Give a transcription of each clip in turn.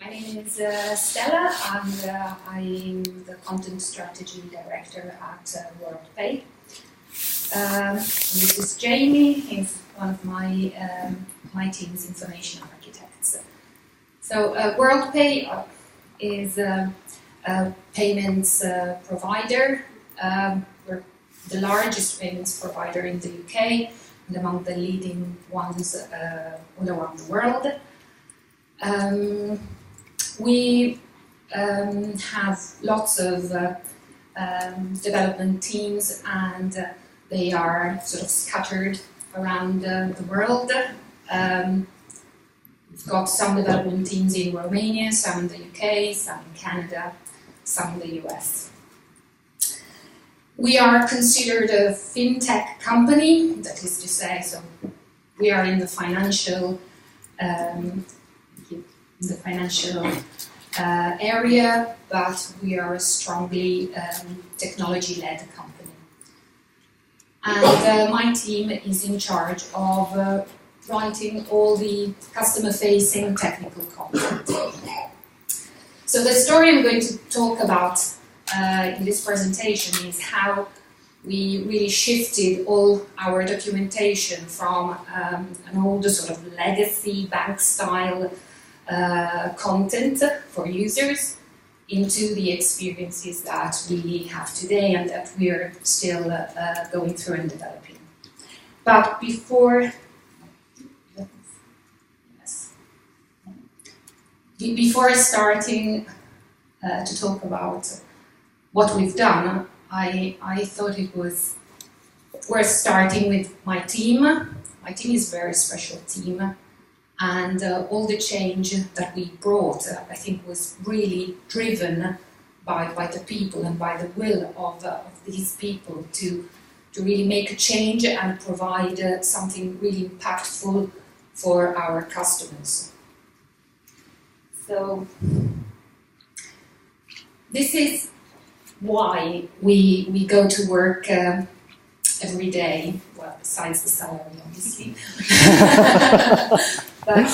My name is Stella, and I'm the Content Strategy Director at WorldPay. This is Jamie. He's one of my team's information architects. So WorldPay is a payments provider. We're the largest payments provider in the UK and among the leading ones all around the world. We have lots of development teams, and they are sort of scattered around the world. We've got some development teams in Romania, some in the UK, some in Canada, some in the US. We are considered a fintech company, that is to say, so we are in the financial area, but we are a strongly technology-led company. And my team is in charge of writing all the customer-facing technical content. So the story I'm going to talk about in this presentation is how we really shifted all our documentation from an older sort of legacy bank-style content for users into the experiences that we have today and that we are still going through and developing. But before starting to talk about what we've done, I thought it was worth starting with my team. My team is a very special team. And all the change that we brought, I think, was really driven by the people and by the will of these people to really make a change and provide something really impactful for our customers. So this is why we go to work every day, well, besides the salary, obviously. But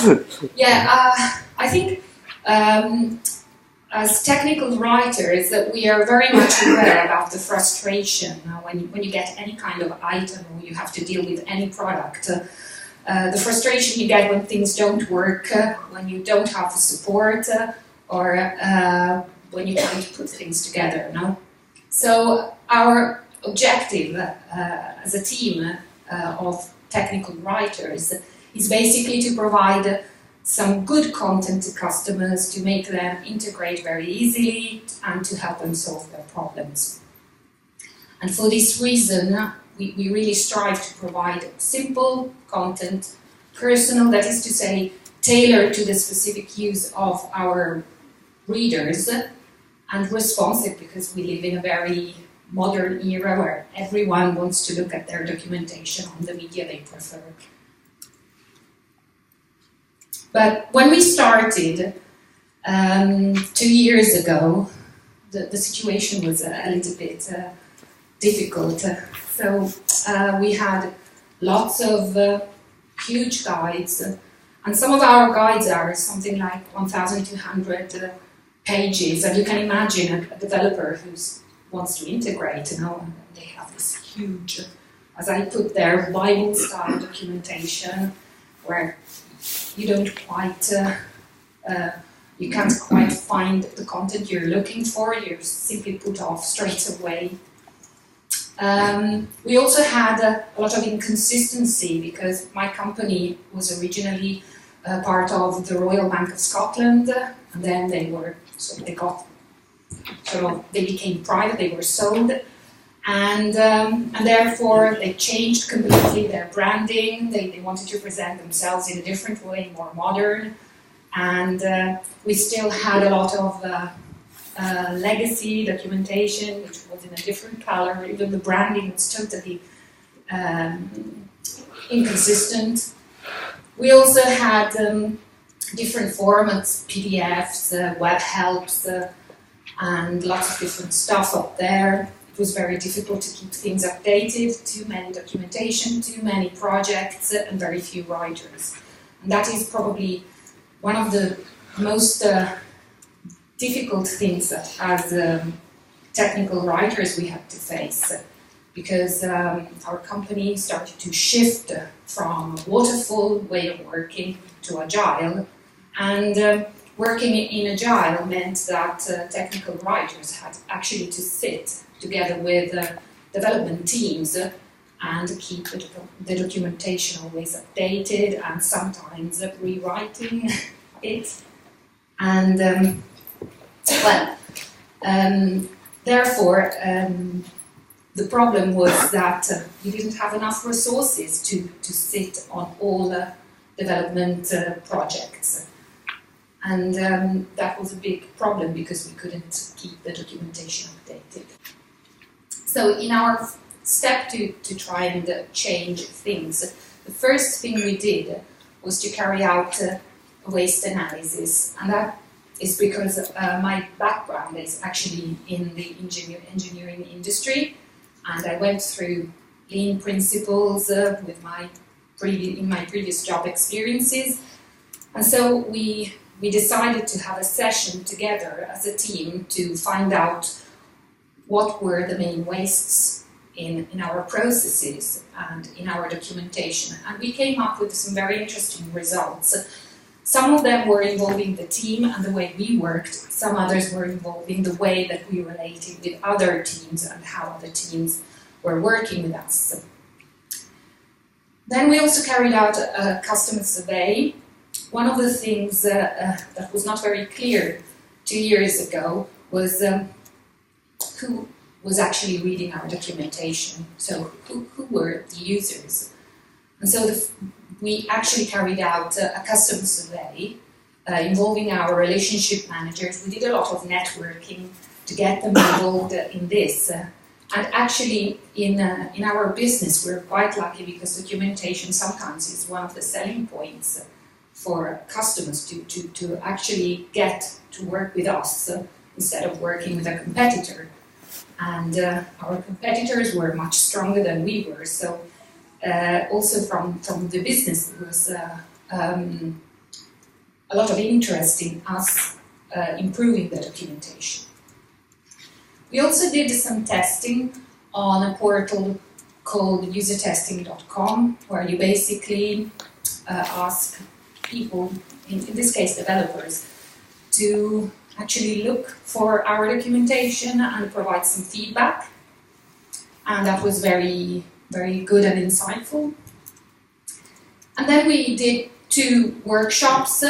yeah, I think as technical writers that we are very much aware about the frustration when you get any kind of item or you have to deal with any product. The frustration you get when things don't work, when you don't have the support, or when you can't put things together. No? So our objective as a team of technical writers is basically to provide some good content to customers, to make them integrate very easily and to help them solve their problems. And for this reason, we really strive to provide simple content, personal, that is to say, tailored to the specific use of our readers, and responsive, because we live in a very modern era where everyone wants to look at their documentation on the media they prefer. But when we started 2 years ago, the situation was a little bit difficult. So we had lots of huge guides, and some of our guides are something like 1,200 pages. And you can imagine a developer who wants to integrate, you know, and they have this huge, as I put there, Bible-style documentation where you don't quite, you can't quite find the content you're looking for. You're simply put off straight away. We also had a lot of inconsistency because my company was originally part of the Royal Bank of Scotland, and then they became private. They were sold, and therefore they changed completely their branding. They wanted to present themselves in a different way, more modern, and we still had a lot of legacy documentation, which was in a different color. Even the branding was totally inconsistent. We also had different formats, PDFs, web helps, and lots of different stuff up there. It was very difficult to keep things updated, too many documentation, too many projects, and very few writers. And that is probably one of the most difficult things as technical writers we had to face, because our company started to shift from waterfall way of working to Agile, and working in Agile meant that technical writers had actually to sit together with development teams and keep the documentation always updated and sometimes rewriting it. And therefore, the problem was that we didn't have enough resources to sit on all the development projects. And that was a big problem because we couldn't keep the documentation updated. So in our step to try and change things, the first thing we did was to carry out a waste analysis, and that is because my background is actually in the engineering industry, and I went through lean principles with in my previous job experiences, and so we decided to have a session together as a team to find out what were the main wastes in our processes and in our documentation. And we came up with some very interesting results. Some of them were involving the team and the way we worked. Some others were involving the way that we related with other teams and how other teams were working with us. Then we also carried out a customer survey. One of the things that was not very clear 2 years ago was who was actually reading our documentation. So who were the users? And so we actually carried out a customer survey involving our relationship managers. We did a lot of networking to get them involved in this. And actually, in our business, we're quite lucky because documentation sometimes is one of the selling points for customers to actually get to work with us instead of working with a competitor. And our competitors were much stronger than we were. So also from the business, there was a lot of interest in us improving the documentation. We also did some testing on a portal called usertesting.com, where you basically ask people, in this case developers, to actually look for our documentation and provide some feedback. And that was very, very good and insightful. And then we did 2 workshops,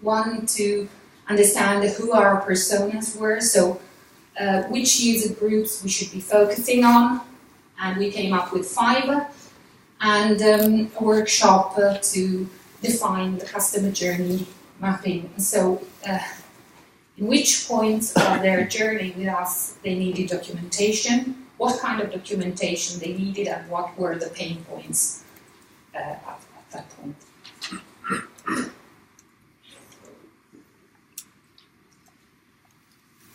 one to understand who our personas were, so which user groups we should be focusing on, and we came up with 5, and a workshop to define the customer journey mapping. So in which points of their journey with us they needed documentation, what kind of documentation they needed, and what were the pain points at that point.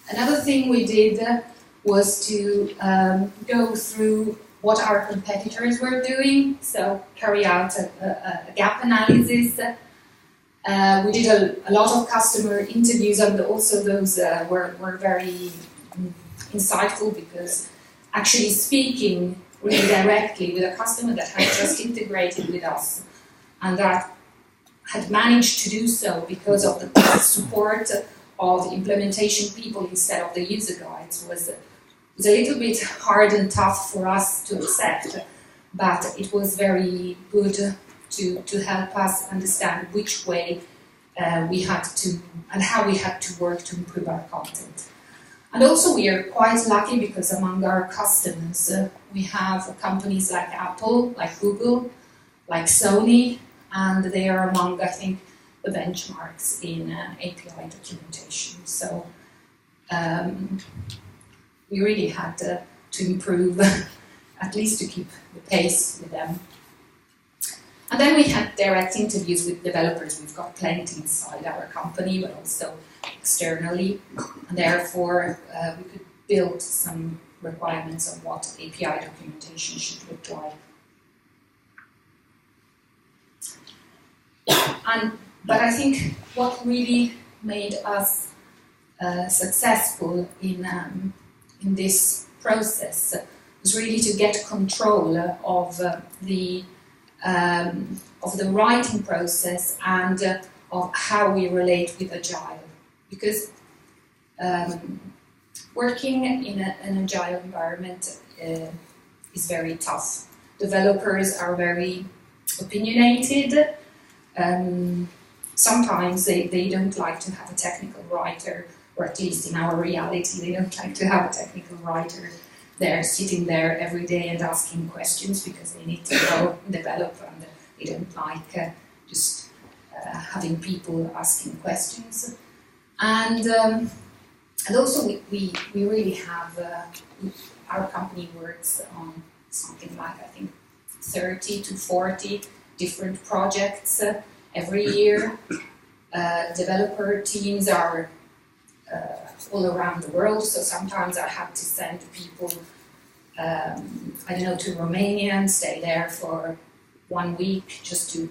Another thing we did was to go through what our competitors were doing, so carry out a gap analysis. We did a lot of customer interviews, and also those were very insightful, because actually speaking really directly with a customer that had just integrated with us and that had managed to do so because of the support of the implementation people instead of the user guides was a little bit hard and tough for us to accept, but it was very good to help us understand which way we had to and how we had to work to improve our content. And also we are quite lucky because among our customers we have companies like Apple, like Google, like Sony, and they are among, I think, the benchmarks in API documentation. So we really had to improve, at least to keep the pace with them. And then we had direct interviews with developers. We've got plenty inside our company, but also externally. And therefore, we could build some requirements of what API documentation should look like. But I think what really made us successful in this process was really to get control of the writing process and of how we relate with Agile, because working in an Agile environment is very tough. Developers are very opinionated. Sometimes they don't like to have a technical writer, or at least in our reality, they don't like to have a technical writer there sitting there every day and asking questions, because they need to go develop, and they don't like just having people asking questions. And also we really have, our company works on something like, I think, 30 to 40 different projects every year. Developer teams are all around the world, so sometimes I have to send people, I don't know, to Romania and stay there for 1 week just to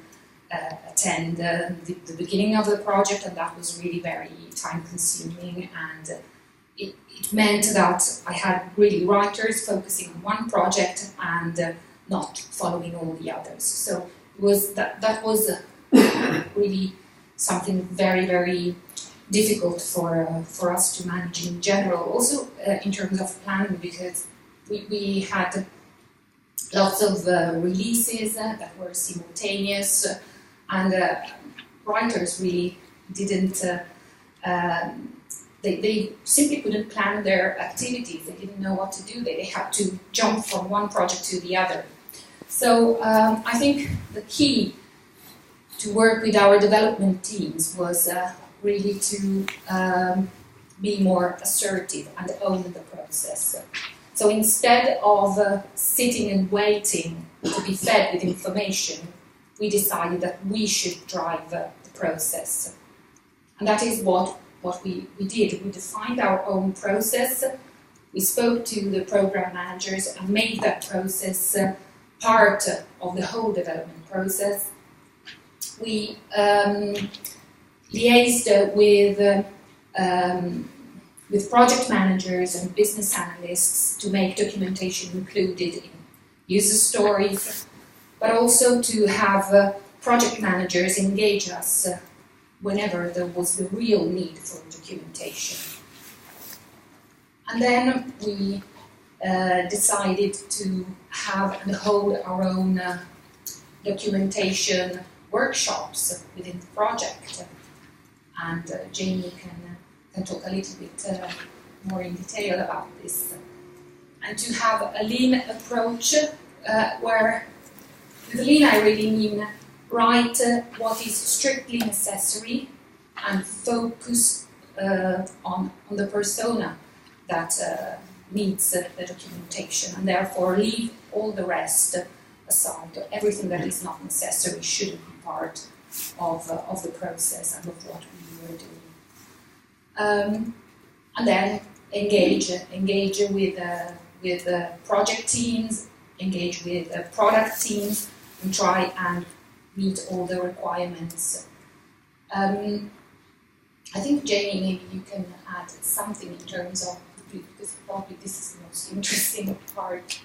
attend the beginning of the project, and that was really very time-consuming, and it meant that I had really writers focusing on one project and not following all the others. So it was that was really something very, very difficult for us to manage in general. Also in terms of planning, because we had lots of releases that were simultaneous, and writers really didn't. They simply couldn't plan their activities. They didn't know what to do. They had to jump from one project to the other. So I think the key to work with our development teams was really to be more assertive and own the process. So instead of sitting and waiting to be fed with information, we decided that we should drive the process. And that is what we did. We defined our own process. We spoke to the program managers and made that process part of the whole development process. We liaised with project managers and business analysts to make documentation included in user stories, but also to have project managers engage us whenever there was the real need for documentation. And then we decided to have and hold our own documentation workshops within the project. And Jamie can talk a little bit more in detail about this. And to have a lean approach where with lean I really mean write what is strictly necessary and focus on the persona that needs the documentation, and therefore leave all the rest aside. Everything that is not necessary shouldn't be part of the process and of what we were doing. And then engage with project teams, engage with product teams, and try and meet all the requirements. I think, Jamie, maybe you can add something in terms of, because probably this is the most interesting part.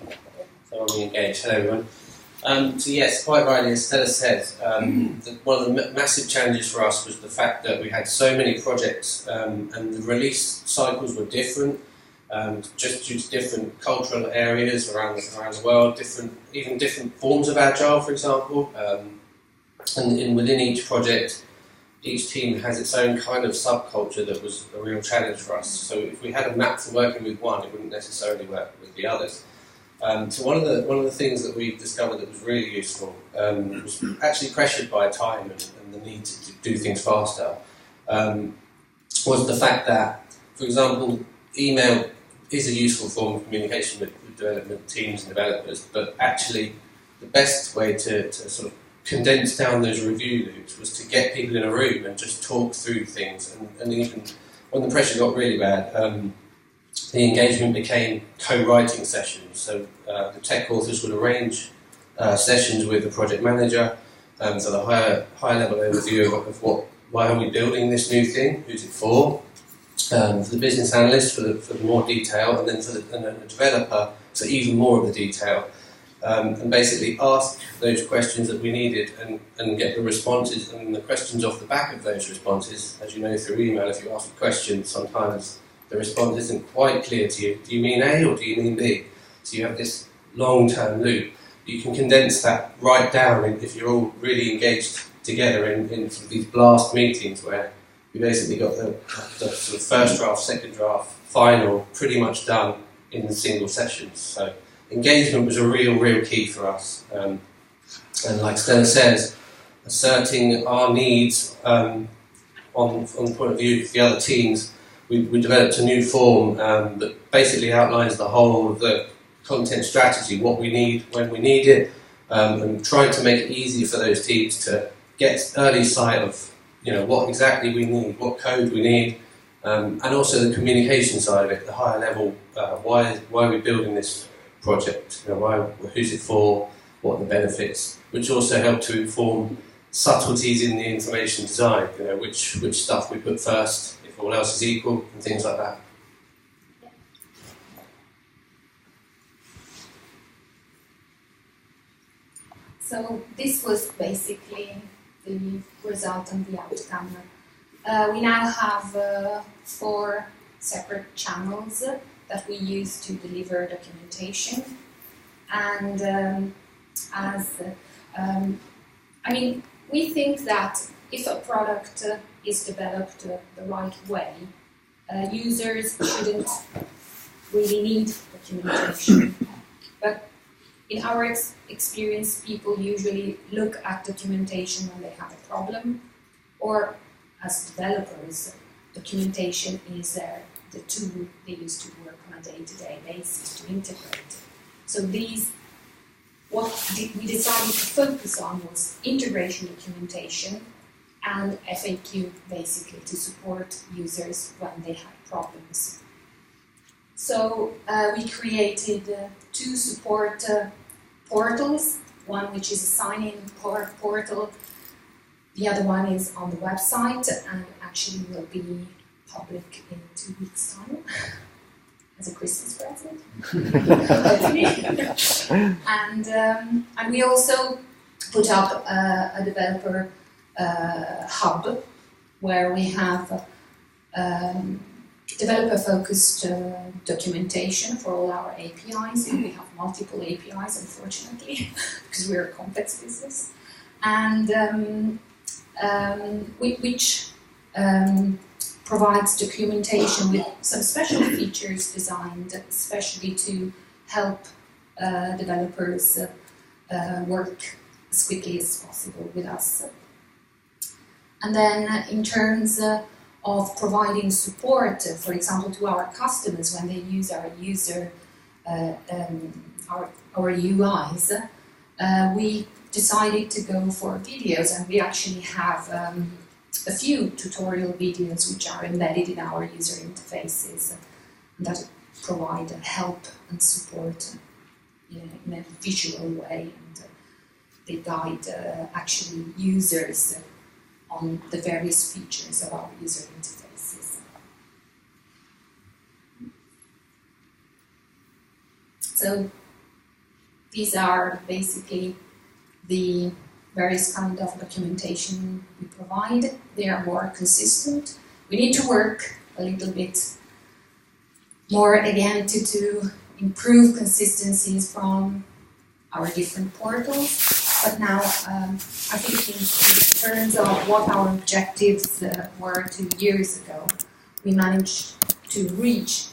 So I'm engaged. Hello, everyone. So yes, quite rightly, as Stella said, one of the massive challenges for us was the fact that we had so many projects and the release cycles were different, just due to different cultural areas around the world, even different forms of Agile, for example. And within each project, each team has its own kind of subculture that was a real challenge for us. So if we had a map for working with one, it wouldn't necessarily work with the others. So one of the things that we discovered that was really useful was actually pressured by time and the need to do things faster, was the fact that, for example, email is a useful form of communication with development teams and developers, but actually the best way to sort of condense down those review loops was to get people in a room and just talk through things. And even when the pressure got really bad, the engagement became co-writing sessions. So the tech authors would arrange sessions with the project manager for the high level overview of what why are we building this new thing? Who's it for? For the business analyst, for the more detail, and then for the developer, so even more of the detail. And basically ask those questions that we needed and get the responses and the questions off the back of those responses. As you know through email, if you ask a question, sometimes the response isn't quite clear to you. Do you mean A or do you mean B? So you have this long-term loop. You can condense that right down if you're all really engaged together in sort of these blast meetings where you basically got the sort of first draft, second draft, final pretty much done in single sessions. So engagement was a real key for us. And like Stella says, asserting our needs on the point of view of the other teams, we developed a new form that basically outlines the whole of the content strategy, what we need, when we need it, and trying to make it easier for those teams to get early sight of what exactly we need, what code we need, and also the communication side of it, the higher level, why are we building this project, who's it for, what are the benefits, which also help to inform subtleties in the information design, which stuff we put first, if all else is equal, and things like that. So this was basically the result and the outcome. We now have 4 separate channels that we use to deliver documentation, and we think that if a product is developed the right way, users shouldn't really need documentation. But in our experience, people usually look at documentation when they have a problem, or as developers, documentation is the tool they use to work on a day-to-day basis to integrate. So what we decided to focus on was integration documentation and FAQ, basically to support users when they have problems. So we created 2 support portals, one which is a sign-in portal, the other one is on the website and actually will be public in 2 weeks' time as a Christmas present. And we also put up a developer hub where we have developer-focused documentation for all our APIs. We have multiple APIs, unfortunately, because we're a complex business, and which provides documentation with some special features designed especially to help developers work as quickly as possible with us. And then in terms of providing support, for example, to our customers when they use our our UIs, we decided to go for videos, and we actually have a few tutorial videos which are embedded in our user interfaces that provide help and support in a visual way, and they guide actually users on the various features of our user interfaces. So these are basically the various kind of documentation we provide. They are more consistent. We need to work a little bit more again to improve consistencies from our different portals. But now, I think in terms of what our objectives were 2 years ago, we managed to reach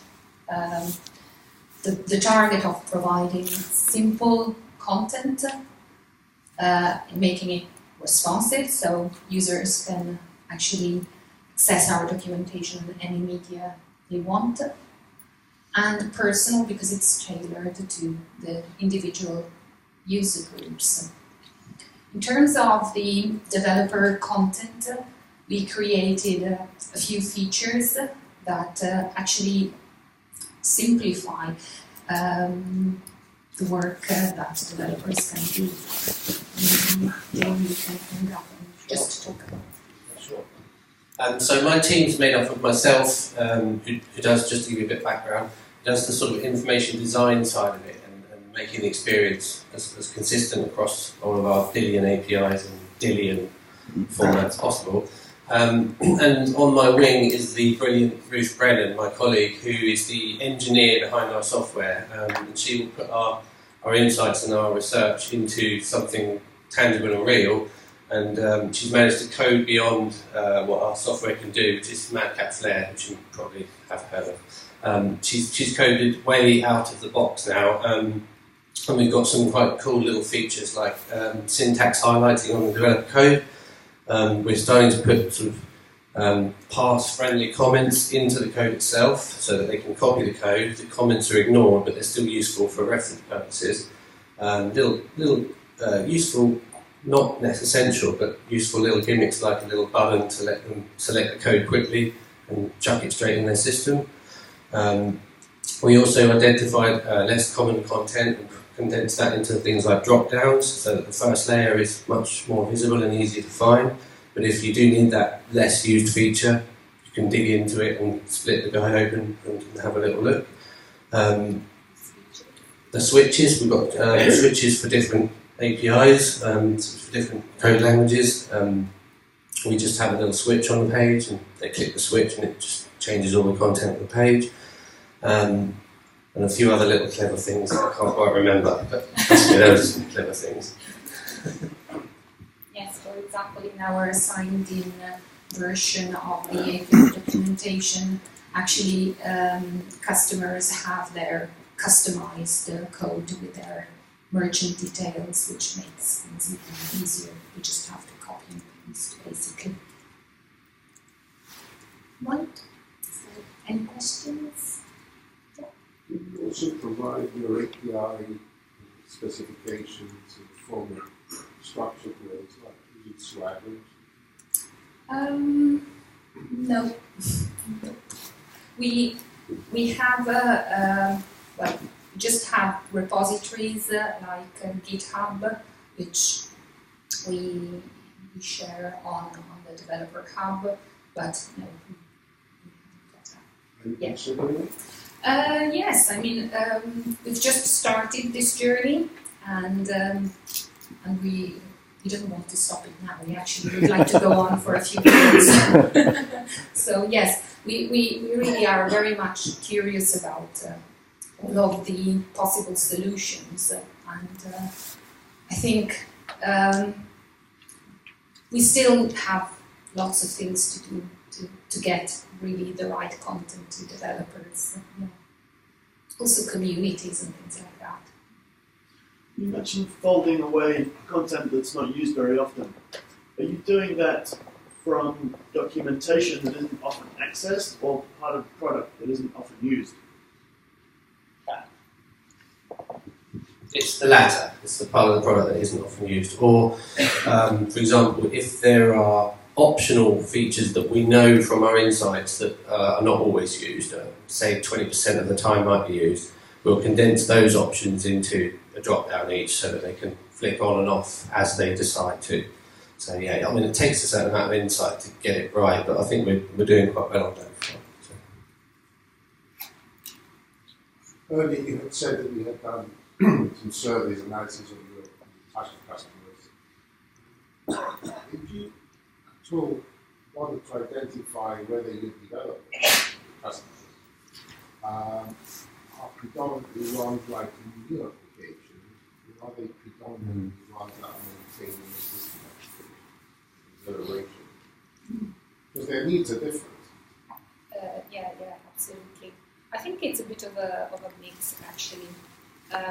the target of providing simple content, making it responsive, so users can actually access our documentation on any media they want, and personal because it's tailored to the individual user groups. In terms of the developer content, we created a few features that actually simplify the work that developers can do. Maybe you can end up and just talk about it. Sure. So my team's made up of myself, who does, just to give you a bit of background, does the sort of information design side of it and making the experience as consistent across all of our billion APIs and billion formats possible. And on my wing is the brilliant Ruth Brennan, my colleague, who is the engineer behind our software. And she will put our insights and our research into something tangible and real. And she's managed to code beyond what our software can do, which is Madcap Flare, which you probably have heard of. She's coded way out of the box now, and we've got some quite cool little features like syntax highlighting on the developer code. We're starting to put sort of parse-friendly comments into the code itself so that they can copy the code. The comments are ignored, but they're still useful for reference purposes. Little useful, not essential, but useful little gimmicks like a little button to let them select the code quickly and chuck it straight in their system. We also identified less common content and condensed that into things like drop-downs so that the first layer is much more visible and easier to find. But if you do need that less used feature, you can dig into it and split the guide open and have a little look. The switches, we've got switches for different APIs, for different code languages. We just have a little switch on the page and they click the switch and it just changes all the content of the page. And a few other little clever things that I can't quite remember, but those are some clever things. Yes, for example, in our signed-in version of the API documentation, actually customers have their customized code with their merchant details, which makes things even easier. You just have to copy and paste, basically. Right? So, any questions? You also provide your API specifications in the form of structured ways, like is it Swagger? No. We have well, we just have repositories like GitHub, which we share on the developer hub, but no. Yes, I mean we've just started this journey, and we don't want to stop it now. We actually would like to go on for a few years. So yes, we really are very much curious about all of the possible solutions, and I think we still have lots of things to do to get really the right content to developers. Yeah. Also communities and things like that. You mentioned folding away content that's not used very often. Are you doing that from documentation that isn't often accessed, or part of the product that isn't often used? It's the latter. It's the part of the product that isn't often used. Or, for example, if there are optional features that we know from our insights that are not always used, say 20% of the time might be used, we'll condense those options into a drop-down each so that they can flick on and off as they decide to. So yeah, I mean it takes a certain amount of insight to get it right, but I think we're doing quite well on that front. So. Earlier you had said that we had done some surveys, analysis of your types of customers. Did you at all want to identify whether you develop customers are predominantly ones like new applications, or are they predominantly ones that are maintaining the system application? Because their needs are different. Yeah, absolutely. I think it's a bit of a mix actually,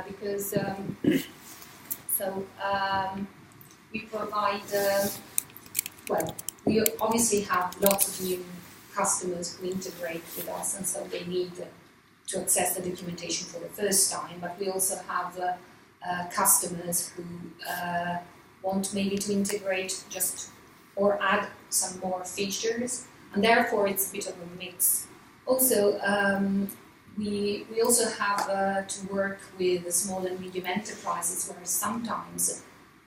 because we provide well, we obviously have lots of new customers who integrate with us, and so they need to access the documentation for the first time. But we also have customers who want maybe to integrate just or add some more features, and therefore it's a bit of a mix. Also, we also have to work with small and medium enterprises where sometimes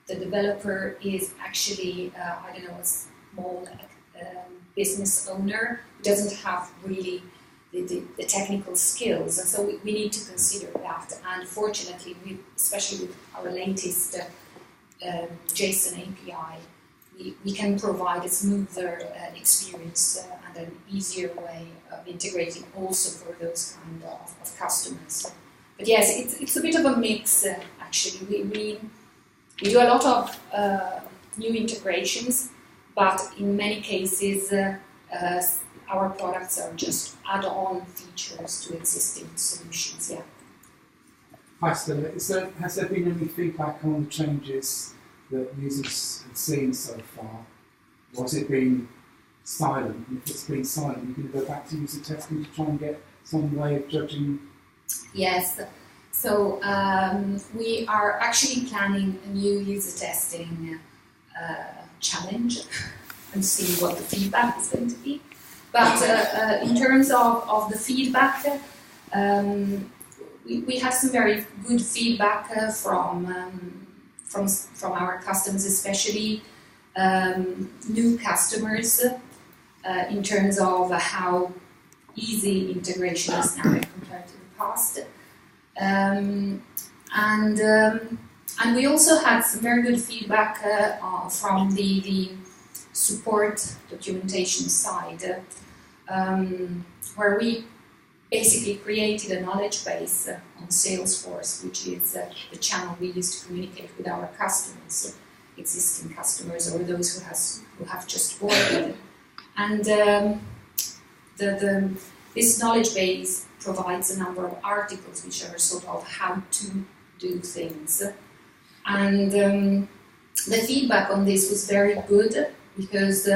the developer is actually, a small business owner who doesn't have really the technical skills, and so we need to consider that. And fortunately, especially with our latest JSON API, we can provide a smoother experience and an easier way of integrating also for those kind of customers. But yes, it's a bit of a mix actually. We do a lot of new integrations, but in many cases our products are just add-on features to existing solutions. Yeah. Hi Stella, has there been any feedback on the changes that users have seen so far? Or has it been silent? And if it's been silent, you can go back to user testing to try and get some way of judging. Yes. So we are actually planning a new user testing challenge and see what the feedback is going to be. But in terms of the feedback, we have some very good feedback from our customers, especially new customers, in terms of how easy integration is now compared to the past. And we also had some very good feedback from the support documentation side, where we basically created a knowledge base on Salesforce, which is the channel we use to communicate with our customers, existing customers or those who have just ordered. And this knowledge base provides a number of articles which are sort of how to do things. And the feedback on this was very good, because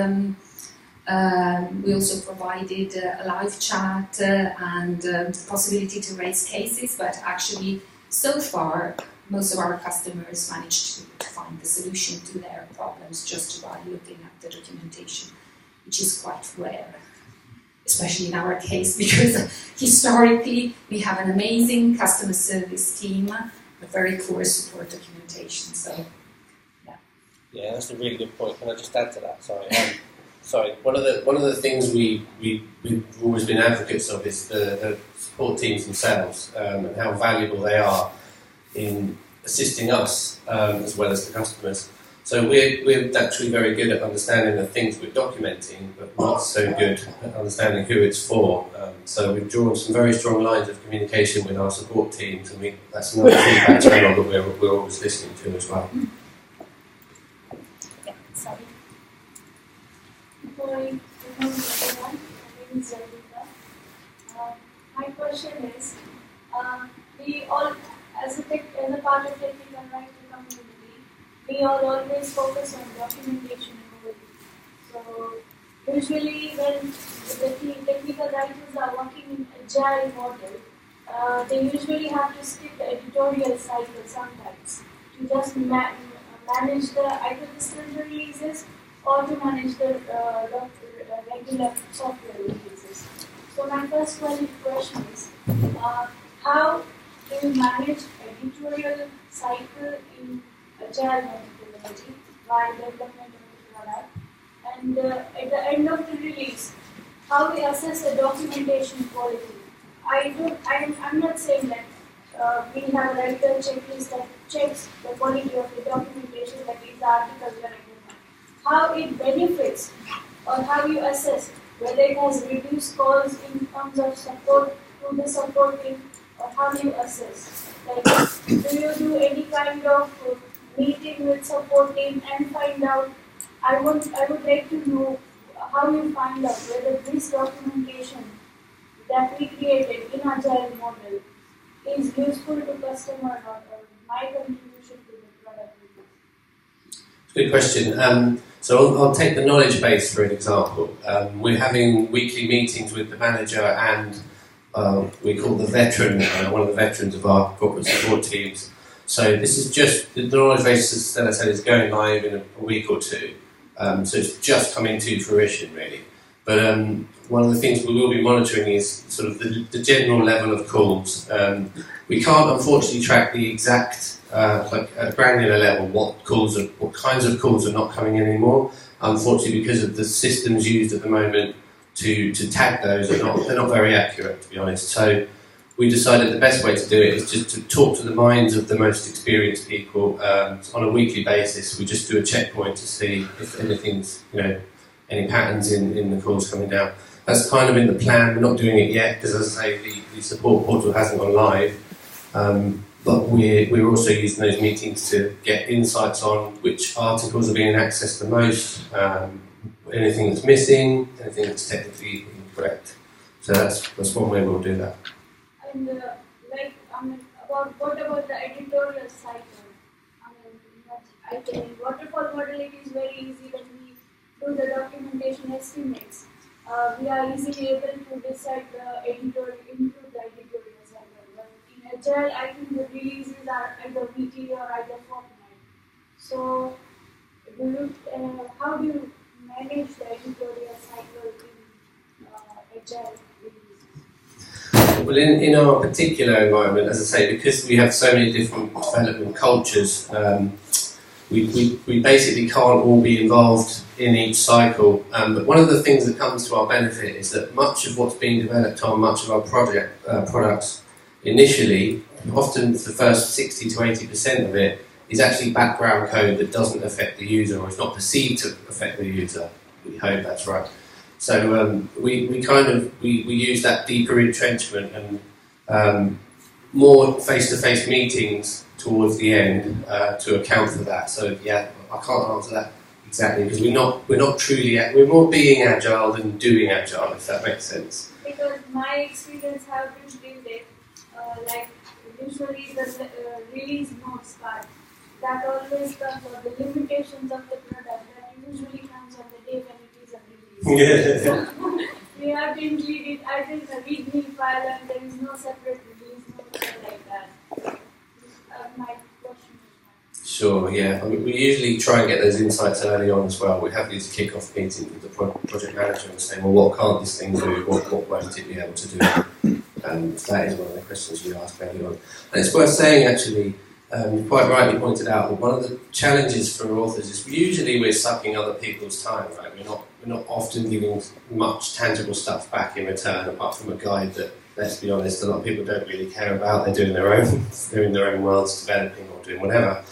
we also provided a live chat and the possibility to raise cases, but actually so far most of our customers managed to find the solution to their problems just by looking at the documentation, which is quite rare, especially in our case, because historically we have an amazing customer service team, but very poor support documentation. So, yeah. Yeah, that's a really good point. Can I just add to that? Sorry. One of the things we've always been advocates of is the support teams themselves, and how valuable they are in assisting us as well as the customers. So we're actually very good at understanding the things we're documenting, but not so good at understanding who it's for. So we've drawn some very strong lines of communication with our support teams, and that's another feedback channel that we're always listening to as well. Yeah, sorry. Good morning, everyone. My name is Jyotika. My question is, we all, as a part of technical writing community, we all always focus on documentation and overview. So usually when the technical writers are working in Agile model, they usually have to skip the editorial cycle sometimes to just manage either the sprint releases or to manage the regular software releases. So my first question is, how do you manage editorial cycle in Agile methodology while development of the product? And at the end of the release, how we assess the documentation quality? I'm not saying that we have a writer checklist that checks the quality of the documentation, that these articles are written. How it benefits, or how you assess whether it has reduced calls in terms of support to the support team, or how you assess? Like, do you do any kind of meeting with support team and find out? I would like to know how you find out whether this documentation that we created in Agile model is useful to customer or my contribution to the product. Good question. So I'll take the knowledge base for an example. We're having weekly meetings with the manager and we call the veteran, one of the veterans of our corporate support teams. So this is just, the knowledge base, as Stella said, is going live in a week or two. So it's just coming to fruition, really. But one of the things we will be monitoring is sort of the general level of calls. We can't, unfortunately, track the exact, like at a granular level, what kinds of calls are not coming in anymore. unfortunately, because of the systems used at the moment to tag those, they're not very accurate, to be honest. So we decided the best way to do it is just to talk to the minds of the most experienced people on a weekly basis. We just do a checkpoint to see if anything's, any patterns in the calls coming down. That's kind of in the plan. We're not doing it yet because, as I say, the support portal hasn't gone live. But we're also using those meetings to get insights on which articles are being accessed the most, anything that's missing, anything that's technically incorrect. So that's one way we'll do that. And what about the editorial cycle? I think waterfall modeling is very easy when we do the documentation estimates. We are easily able to decide the editorial, include the editorial cycle. But in Agile, I think the releases are either weekly or either fortnightly. So, how do you manage the editorial cycle in Agile releases? Well, in our particular environment, as I say, because we have so many different development cultures, we basically can't all be involved in each cycle. But one of the things that comes to our benefit is that much of what's being developed on much of our products initially, often the first 60 to 80% of it, is actually background code that doesn't affect the user, or is not perceived to affect the user. We hope that's right. So we use that deeper entrenchment and more face-to-face meetings towards the end to account for that. So yeah, I can't answer that exactly because we're not truly we're more being agile than doing agile, if that makes sense. Because my experience have been with it, usually the release notes part that always comes on the limitations of the product that usually comes on the day when it is a release. Yeah. So we have been read a README file and there is no separate release notes like that. My question is Sure, yeah. I mean, we usually try and get those insights early on as well. We have these kick-off meetings with the project manager and say, well, what can't this thing do? What won't it be able to do? And that is one of the questions you ask early on. And it's worth saying, actually, you quite rightly pointed out that one of the challenges for authors is usually we're sucking other people's time, right? We're not often giving much tangible stuff back in return, apart from a guide that, let's be honest, a lot of people don't really care about. They're doing their own worlds, developing or doing whatever.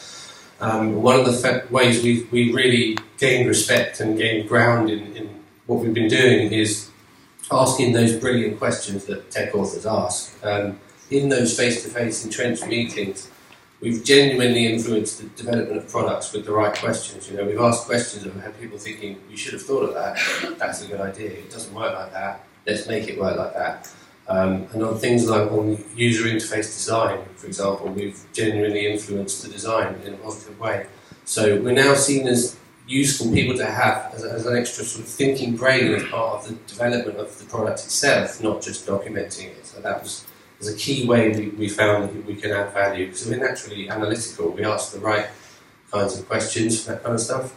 One of the ways we really gained respect and gained ground in what we've been doing is asking those brilliant questions that tech authors ask. In those face-to-face entrenched meetings, we've genuinely influenced the development of products with the right questions. We've asked questions that have had people thinking, we should have thought of that, that's a good idea, it doesn't work like that, let's make it work like that. And on things like on user interface design, for example, we've genuinely influenced the design in a positive way. So we're now seen as useful people to have as an extra sort of thinking brain as part of the development of the product itself, not just documenting it. So that was a key way we found that we can add value, because we're naturally analytical. We ask the right kinds of questions for that kind of stuff.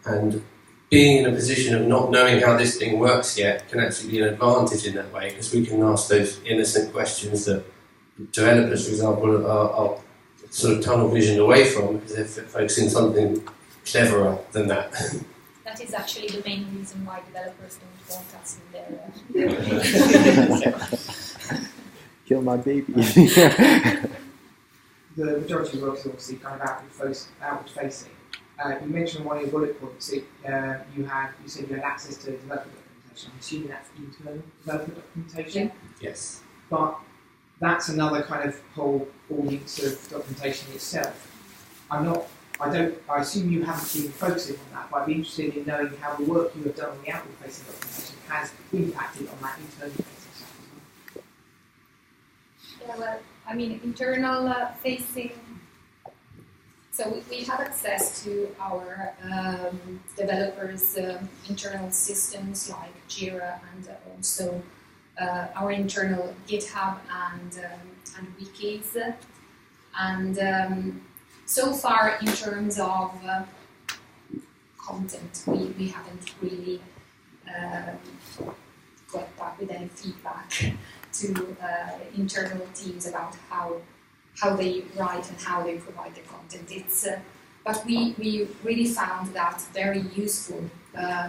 And being in a position of not knowing how this thing works yet can actually be an advantage in that way, because we can ask those innocent questions that developers, for example, are sort of tunnel vision away from, because they're focusing on something cleverer than that. That is actually the main reason why developers don't want us in their... Kill my baby. The majority of the work is obviously kind of outward facing. You mentioned one of your bullet points that you said you had access to developer documentation. I'm assuming that's internal developer documentation. Yes. But that's another kind of whole audience of documentation itself. I assume you haven't been focusing on that, but I'd be interested in knowing how the work you have done on the outward facing documentation has impacted on that internal facing stuff as well. Yeah, well, I mean, internal facing. So we have access to our developers' internal systems like Jira and also our internal GitHub and wikis. And so far, in terms of content, we haven't really got back with any feedback to internal teams about how they write and how they provide the content. but we really found that very useful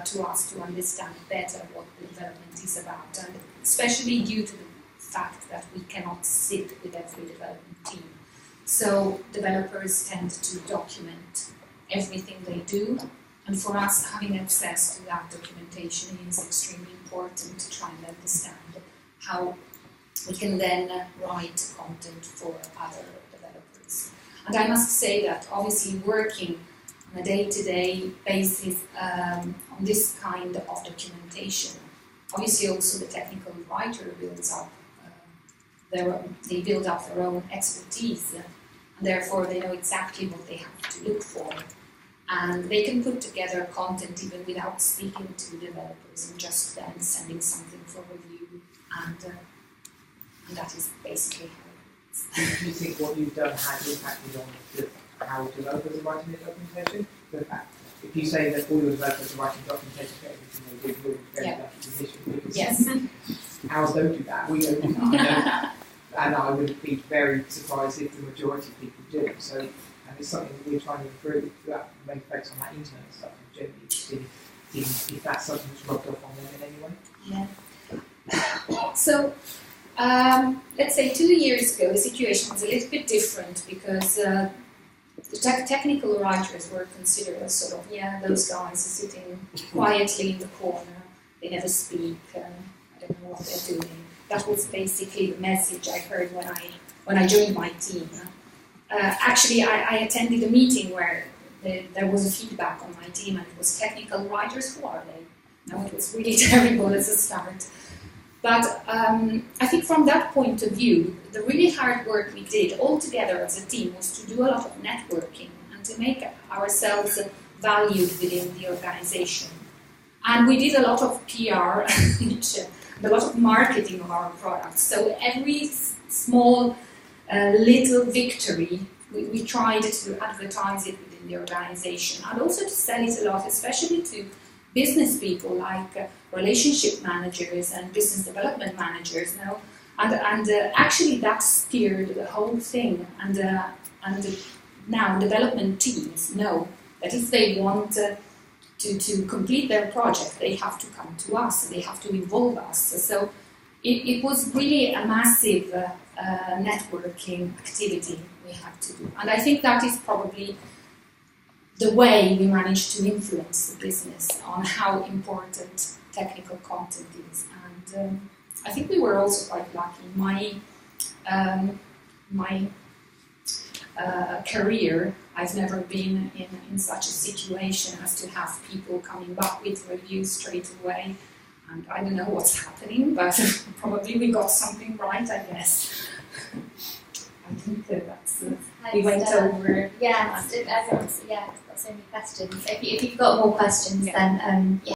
to us to understand better what the development is about, and especially due to the fact that we cannot sit with every development team. So developers tend to document everything they do, and for us having access to that documentation is extremely important to try and understand how we can then write content for other developers. And I must say that obviously working on a day-to-day basis on this kind of documentation, obviously also the technical writer builds up they build up their own expertise, and therefore they know exactly what they have to look for. And they can put together content even without speaking to developers and just then sending something for review, and that is basically how it is. Do you think what you've done has impacted on how developers are writing their documentation? The fact, if you say that all your developers are writing documentation for everything they do, you're very lucky position, because Yes. ours don't do that, we don't do that, I know that. And I would be very surprised if the majority of people do. So, and it's something that we're trying to improve, that may focus on that internal stuff and generally see if that's something that's rubbed off on them in any way. Yeah. So, let's say 2 years ago, the situation was a little bit different because the technical writers were considered as sort of, those guys are sitting quietly in the corner, they never speak, I don't know what they're doing. That was basically the message I heard when I joined my team. Actually, I attended a meeting where there was a feedback on my team, and it was technical writers. Who are they? No, it was really terrible as a start. But I think from that point of view, the really hard work we did all together as a team was to do a lot of networking and to make ourselves valued within the organization. And we did a lot of PR, a lot of marketing of our products. So every small little victory, we tried to advertise it within the organization, and also to sell it a lot, especially to business people like relationship managers and business development managers. And actually that steered the whole thing. And now development teams know that if they want to complete their project, they have to come to us, they have to involve us. So it was really a massive networking activity we had to do. And I think that is probably the way we managed to influence the business on how important technical content is. And I think we were also quite lucky. My career, I've never been in such a situation as to have people coming back with reviews straight away. And I don't know what's happening, but probably we got something right, I guess. I think that's we went over. Yeah, everyone's got so many questions. If you've got more questions, then